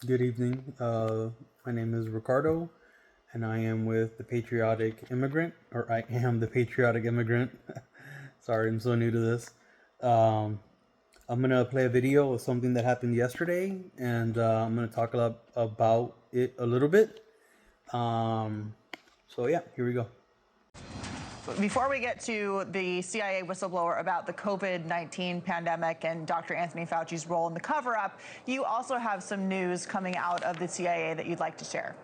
Good evening. My name is Ricardo, and I am with the Patriotic Immigrant, or I am the Patriotic Immigrant. Sorry, I'm so new to this. Um, I'm gonna play a video of something that happened yesterday, and I'm gonna talk about it a little bit. Um, so yeah, here we go. Before we get to the CIA whistleblower about the COVID-19 pandemic and Dr. Anthony Fauci's role in the cover-up, you also have some news coming out of the CIA that you'd like to share.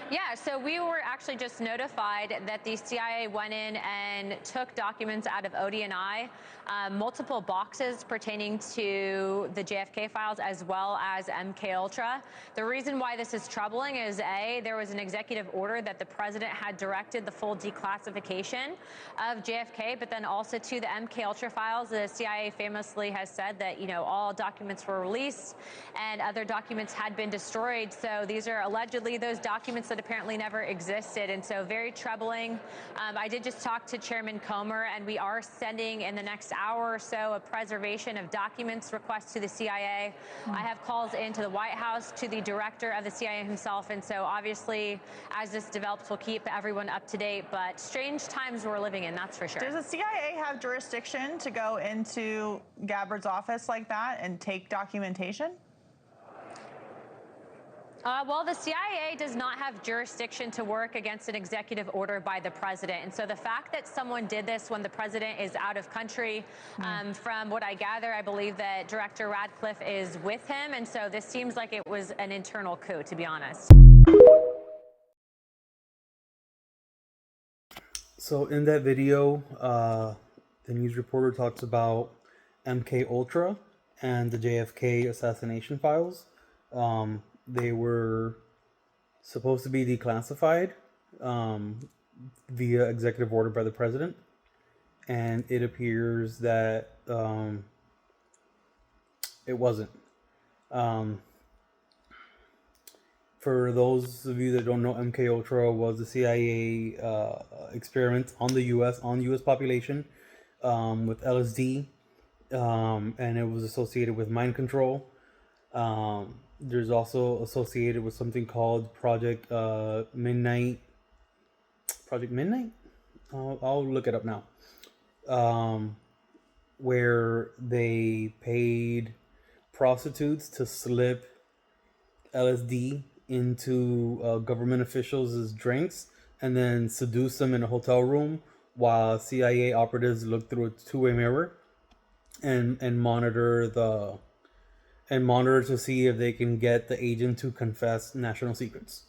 Yeah, so we were actually just notified that the CIA went in and took documents out of ODNI, multiple boxes pertaining to the JFK files as well as MK Ultra. The reason why this is troubling is there was an executive order that the president had directed the full declassification of JFK, but then also to the MK Ultra files. The CIA famously has said that all documents were released and other documents had been destroyed. So these are allegedly those documents that apparently never existed, and so very troubling. I did just talk to Chairman Comer, and we are sending in the next hour or so a preservation of documents request to the CIA. I have calls into the White House to the director of the CIA himself, and so obviously as this develops, we'll keep everyone up to date, but strange times we're living in, that's for sure. Does the CIA have jurisdiction to go into Gabbard's office like that and take documentation? Well, the CIA does not have jurisdiction to work against an executive order by the president. And so the fact that someone did this when the president is out of country, from what I gather, I believe that Director Radcliffe is with him. And so this seems like it was an internal coup, to be honest. So in that video, the news reporter talks about MK Ultra and the JFK assassination files. They were supposed to be declassified via executive order by the president, and it appears that it wasn't. For those of you that don't know, MK Ultra was the CIA experiment on the U.S. population with LSD, and it was associated with mind control. There's also associated with something called Project Midnight. Project Midnight? I'll look it up now. Where they paid prostitutes to slip LSD into government officials' drinks and then seduce them in a hotel room while CIA operatives look through a two-way mirror and monitor to see if they can get the agent to confess national secrets.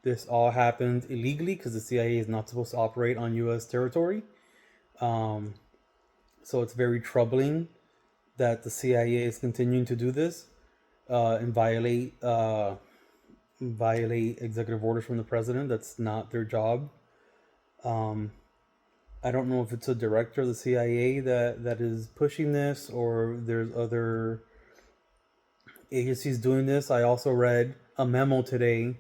This all happened illegally because the CIA is not supposed to operate on U.S. territory. So it's very troubling that the CIA is continuing to do this and violate executive orders from the president. That's not their job. I don't know if it's a director of the CIA that is pushing this, or there's other agencies doing this. I also read a memo today,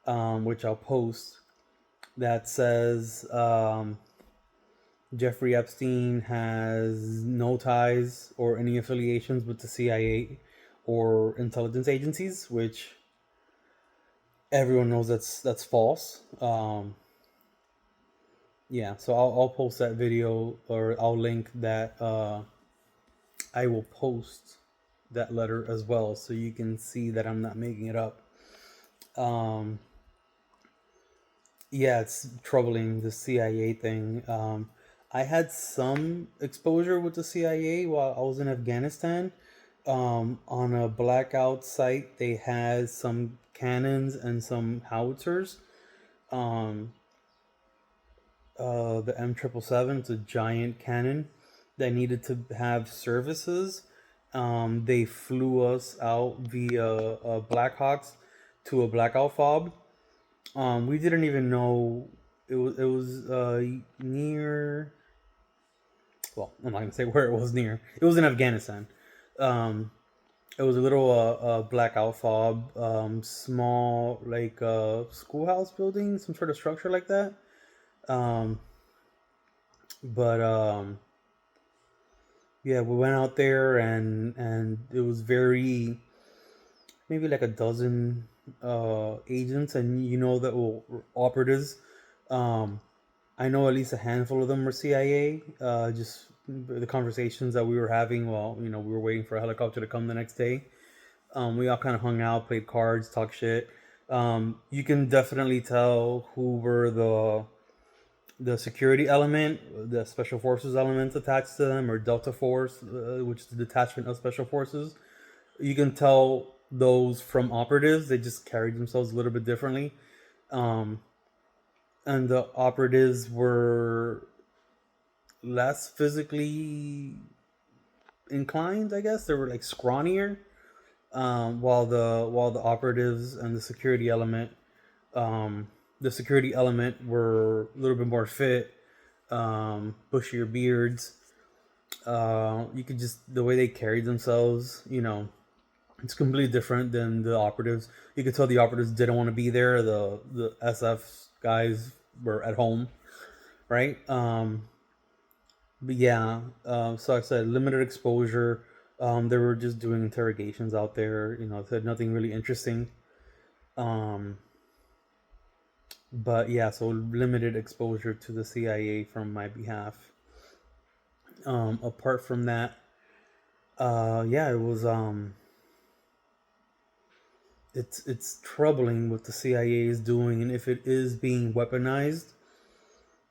which I'll post, that says Jeffrey Epstein has no ties or any affiliations with the CIA or intelligence agencies, which everyone knows that's false. Yeah, so I'll post that video, or I'll link that. I will post that letter as well, so you can see that I'm not making it up. Yeah, it's troubling, the CIA thing. I had some exposure with the CIA while I was in Afghanistan. On a blackout site, they had some cannons and some howitzers. The M777, it's a giant cannon that needed to have services. They flew us out via Blackhawks to a blackout fob. We didn't even know it was near. Well, I'm not gonna say where it was near. It was in Afghanistan. It was a little blackout fob, small, like schoolhouse building, some sort of structure like that. But Yeah, we went out there, and it was very, maybe like a dozen agents, and that, well, operatives. Um, I know at least a handful of them were CIA. Just the conversations that we were having while we were waiting for a helicopter to come the next day. We all kind of hung out, played cards, talked shit. You can definitely tell who were the security element, the special forces elements attached to them, or Delta Force, which is the detachment of special forces. You can tell those from operatives. They just carried themselves a little bit differently. Um, and the operatives were less physically inclined, I guess. They were like scrawnier, while the operatives and the security element were a little bit more fit, bushier beards. You could just, the way they carried themselves, it's completely different than the operatives. You could tell the operatives didn't want to be there. The SF guys were at home, right? But yeah, so I said limited exposure. They were just doing interrogations out there. Said nothing really interesting. Um, but yeah, so limited exposure to the CIA from my behalf. Apart from that, yeah, it was it's troubling what the CIA is doing, and if it is being weaponized,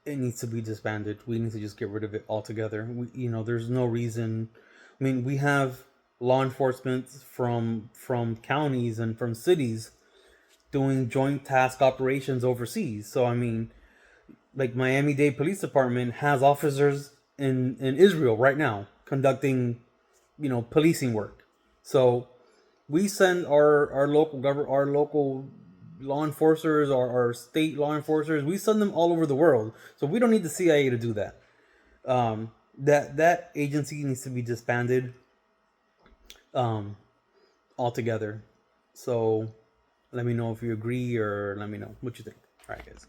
it needs to be disbanded. We need to just get rid of it altogether. There's no reason. I mean, we have law enforcement from counties and from cities doing joint task operations overseas. So I mean, like Miami-Dade Police Department has officers in Israel right now conducting, policing work. So we send our local government, our local law enforcers, our state law enforcers. We send them all over the world. So we don't need the CIA to do that. That agency needs to be disbanded, um, altogether. So let me know if you agree, or let me know what you think. All right, guys.